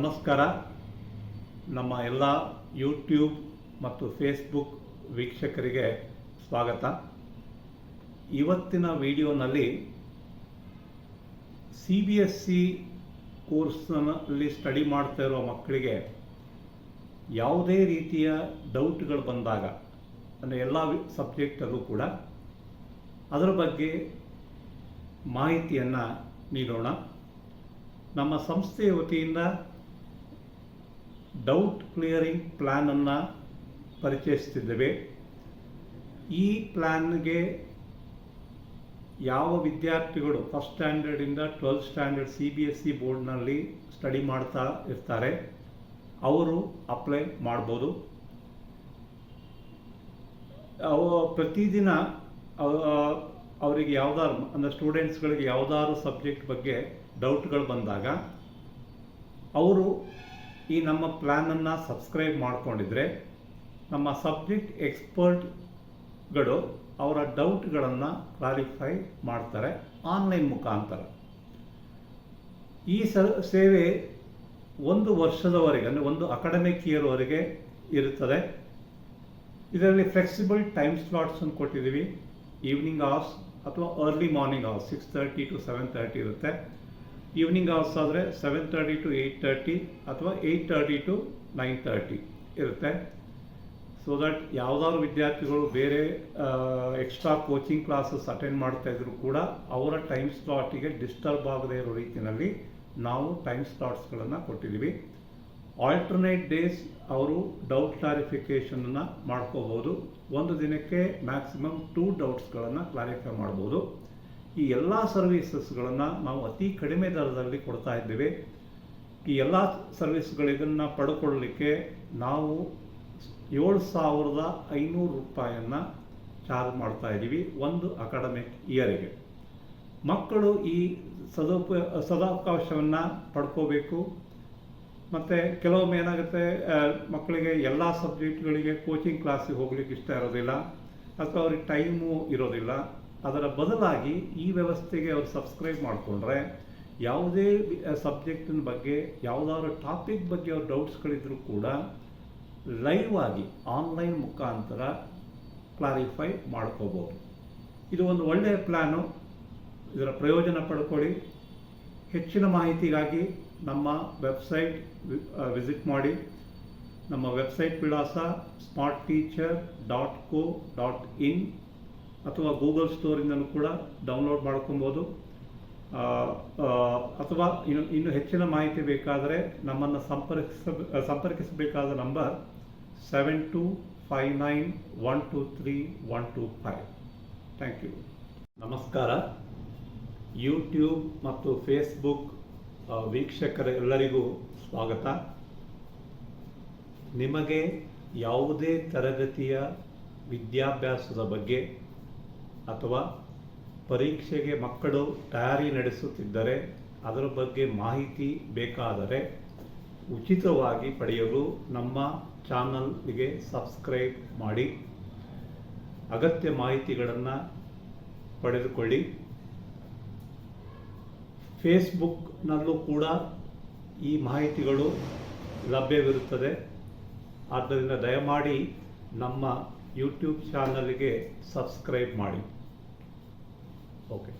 ನಮಸ್ಕಾರ. ನಮ್ಮ ಎಲ್ಲ ಯೂಟ್ಯೂಬ್ ಮತ್ತು ಫೇಸ್ಬುಕ್ ವೀಕ್ಷಕರಿಗೆ ಸ್ವಾಗತ. ಇವತ್ತಿನ ವಿಡಿಯೋನಲ್ಲಿ CBSE ಕೋರ್ಸ್ನಲ್ಲಿ ಸ್ಟಡಿ ಮಾಡ್ತಾ ಇರೋ ಮಕ್ಕಳಿಗೆ ಯಾವುದೇ ರೀತಿಯ ಡೌಟ್ಗಳು ಬಂದಾಗ, ಅಂದರೆ ಎಲ್ಲ ಸಬ್ಜೆಕ್ಟಲ್ಲೂ ಕೂಡ ಅದರ ಬಗ್ಗೆ ಮಾಹಿತಿಯನ್ನು ನೀಡೋಣ. ನಮ್ಮ ಸಂಸ್ಥೆಯ ವತಿಯಿಂದ ಡೌಟ್ ಕ್ಲಿಯರಿಂಗ್ ಪ್ಲ್ಯಾನನ್ನು ಪರಿಚಯಿಸ್ತಿದ್ದೇವೆ. ಈ ಪ್ಲ್ಯಾನ್ಗೆ ಯಾವ ವಿದ್ಯಾರ್ಥಿಗಳು ಫಸ್ಟ್ ಸ್ಟ್ಯಾಂಡರ್ಡಿಂದ 12th ಸ್ಟ್ಯಾಂಡರ್ಡ್ CBSE ಬೋರ್ಡ್ನಲ್ಲಿ ಸ್ಟಡಿ ಮಾಡ್ತಾ ಇರ್ತಾರೆ ಅವರು ಅಪ್ಲೈ ಮಾಡ್ಬೋದು. ಪ್ರತಿದಿನ ಅವರಿಗೆ ಯಾವುದಾದ್ರು, ಅಂದರೆ ಸ್ಟೂಡೆಂಟ್ಸ್ಗಳಿಗೆ ಯಾವುದಾದ್ರು ಸಬ್ಜೆಕ್ಟ್ ಬಗ್ಗೆ ಡೌಟ್ಗಳು ಬಂದಾಗ ಅವರು ಈ ನಮ್ಮ ಪ್ಲ್ಯಾನನ್ನು ಸಬ್ಸ್ಕ್ರೈಬ್ ಮಾಡಿಕೊಂಡಿದ್ರೆ ನಮ್ಮ ಸಬ್ಜೆಕ್ಟ್ ಎಕ್ಸ್ಪರ್ಟ್ಗಳು ಅವರ ಡೌಟ್ಗಳನ್ನು ಕ್ಲಾರಿಫೈ ಮಾಡ್ತಾರೆ ಆನ್ಲೈನ್ ಮುಖಾಂತರ. ಈ ಸೇವೆ 1 ವರ್ಷದವರೆಗೆ, ಅಂದರೆ 1 ಅಕಾಡೆಮಿಕ್ ಇಯರ್ವರೆಗೆ ಇರುತ್ತದೆ. ಇದರಲ್ಲಿ ಫ್ಲೆಕ್ಸಿಬಲ್ ಟೈಮ್ ಸ್ಲಾಟ್ಸನ್ನು ಕೊಟ್ಟಿದ್ದೀವಿ. ಈವ್ನಿಂಗ್ ಅವರ್ಸ್ ಅಥವಾ ಅರ್ಲಿ ಮಾರ್ನಿಂಗ್ ಅವರ್ಸ್ 6:30 to 7:30 ಇರುತ್ತೆ. ಈವ್ನಿಂಗ್ ಅವರ್ಸ್ ಆದರೆ 7:30 to 8:30 ಅಥವಾ 8:30 to 9:30 ಇರುತ್ತೆ. ಸೊ ದಟ್ ಯಾವುದಾದ್ರು ವಿದ್ಯಾರ್ಥಿಗಳು ಬೇರೆ ಎಕ್ಸ್ಟ್ರಾ ಕೋಚಿಂಗ್ ಕ್ಲಾಸಸ್ ಅಟೆಂಡ್ ಮಾಡ್ತಾ ಇದ್ರು ಕೂಡ ಅವರ ಟೈಮ್ ಸ್ಲಾಟಿಗೆ ಡಿಸ್ಟರ್ಬ್ ಆಗದೇ ಇರೋ ರೀತಿಯಲ್ಲಿ ನಾವು ಟೈಮ್ ಸ್ಲಾಟ್ಸ್ಗಳನ್ನು ಕೊಟ್ಟಿದ್ದೀವಿ. ಆಲ್ಟರ್ನೇಟ್ ಡೇಸ್ ಅವರು ಡೌಟ್ ಕ್ಲಾರಿಫಿಕೇಷನನ್ನು ಮಾಡ್ಕೋಬೋದು. ಒಂದು ದಿನಕ್ಕೆ ಮ್ಯಾಕ್ಸಿಮಮ್ 2 ಡೌಟ್ಸ್ಗಳನ್ನು ಕ್ಲಾರಿಫೈ ಮಾಡ್ಬೋದು. ಈ ಎಲ್ಲ ಸರ್ವೀಸಸ್ಗಳನ್ನು ನಾವು ಅತಿ ಕಡಿಮೆ ದರದಲ್ಲಿ ಕೊಡ್ತಾ ಇದ್ದೇವೆ. ಈ ಎಲ್ಲ ಸರ್ವಿಸ್ಗಳಿಗನ್ನು ಪಡ್ಕೊಳ್ಳಲಿಕ್ಕೆ ನಾವು 7,500 ರೂಪಾಯಿಯನ್ನು ಚಾರ್ಜ್ ಮಾಡ್ತಾ ಇದ್ದೀವಿ 1 ಅಕಾಡೆಮಿಕ್ ಇಯರಿಗೆ. ಮಕ್ಕಳು ಈ ಸದಾವಕಾಶವನ್ನು ಪಡ್ಕೋಬೇಕು. ಮತ್ತು ಕೆಲವೊಮ್ಮೆ ಏನಾಗುತ್ತೆ, ಮಕ್ಕಳಿಗೆ ಎಲ್ಲ ಸಬ್ಜೆಕ್ಟ್ಗಳಿಗೆ ಕೋಚಿಂಗ್ ಕ್ಲಾಸಿಗೆ ಹೋಗ್ಲಿಕ್ಕೆ ಇಷ್ಟ ಇರೋದಿಲ್ಲ ಅಥವಾ ಅವ್ರಿಗೆ ಟೈಮು ಇರೋದಿಲ್ಲ. ಅದರ ಬದಲಾಗಿ ಈ ವ್ಯವಸ್ಥೆಗೆ ಅವರು ಸಬ್ಸ್ಕ್ರೈಬ್ ಮಾಡಿಕೊಂಡ್ರೆ ಯಾವುದೇ ಸಬ್ಜೆಕ್ಟಿನ ಬಗ್ಗೆ, ಯಾವುದಾದ್ರು ಟಾಪಿಕ್ ಬಗ್ಗೆ ಅವ್ರ ಡೌಟ್ಸ್ಗಳಿದ್ರೂ ಕೂಡ ಲೈವ್ ಆಗಿ ಆನ್ಲೈನ್ ಮುಖಾಂತರ ಕ್ಲಾರಿಫೈ ಮಾಡ್ಕೋಬೋದು. ಇದು ಒಂದು ಒಳ್ಳೆಯ ಪ್ಲ್ಯಾನು. ಇದರ ಪ್ರಯೋಜನ ಪಡ್ಕೊಳ್ಳಿ. ಹೆಚ್ಚಿನ ಮಾಹಿತಿಗಾಗಿ ನಮ್ಮ ವೆಬ್ಸೈಟ್ ವಿಸಿಟ್ ಮಾಡಿ. ನಮ್ಮ ವೆಬ್ಸೈಟ್ ವಿಳಾಸ smartteacher.co.in ಅಥವಾ ಗೂಗಲ್ ಸ್ಟೋರಿಂದಲೂ ಕೂಡ ಡೌನ್ಲೋಡ್ ಮಾಡ್ಕೊಬೋದು. ಅಥವಾ ಇನ್ನು ಹೆಚ್ಚಿನ ಮಾಹಿತಿ ಬೇಕಾದರೆ ನಮ್ಮನ್ನು ಸಂಪರ್ಕಿಸಬೇಕಾದ ನಂಬರ್ 7259123125. Thank you. ನಮಸ್ಕಾರ. ಯೂಟ್ಯೂಬ್ ಮತ್ತು ಫೇಸ್ಬುಕ್ ವೀಕ್ಷಕರೆಲ್ಲರಿಗೂ ಸ್ವಾಗತ. ನಿಮಗೆ ಯಾವುದೇ ತರಗತಿಯ ವಿದ್ಯಾಭ್ಯಾಸದ ಬಗ್ಗೆ ಅಥವಾ ಪರೀಕ್ಷೆಗೆ ಮಕ್ಕಳು ತಯಾರಿ ನಡೆಸುತ್ತಿದ್ದರೆ ಅದರ ಬಗ್ಗೆ ಮಾಹಿತಿ ಬೇಕಾದರೆ ಉಚಿತವಾಗಿ ಪಡೆಯಲು ನಮ್ಮ ಚಾನಲ್ಗೆ ಸಬ್ಸ್ಕ್ರೈಬ್ ಮಾಡಿ. ಅಗತ್ಯ ಮಾಹಿತಿಗಳನ್ನು ಪಡೆದುಕೊಳ್ಳಿ. ಫೇಸ್ಬುಕ್ನಲ್ಲೂ ಕೂಡ ಈ ಮಾಹಿತಿಗಳು ಲಭ್ಯವಿರುತ್ತದೆ. ಆದ್ದರಿಂದ ದಯಮಾಡಿ ನಮ್ಮ ಯೂಟ್ಯೂಬ್ ಚಾನಲ್ಗೆ ಸಬ್ಸ್ಕ್ರೈಬ್ ಮಾಡಿ. ಓಕೆ.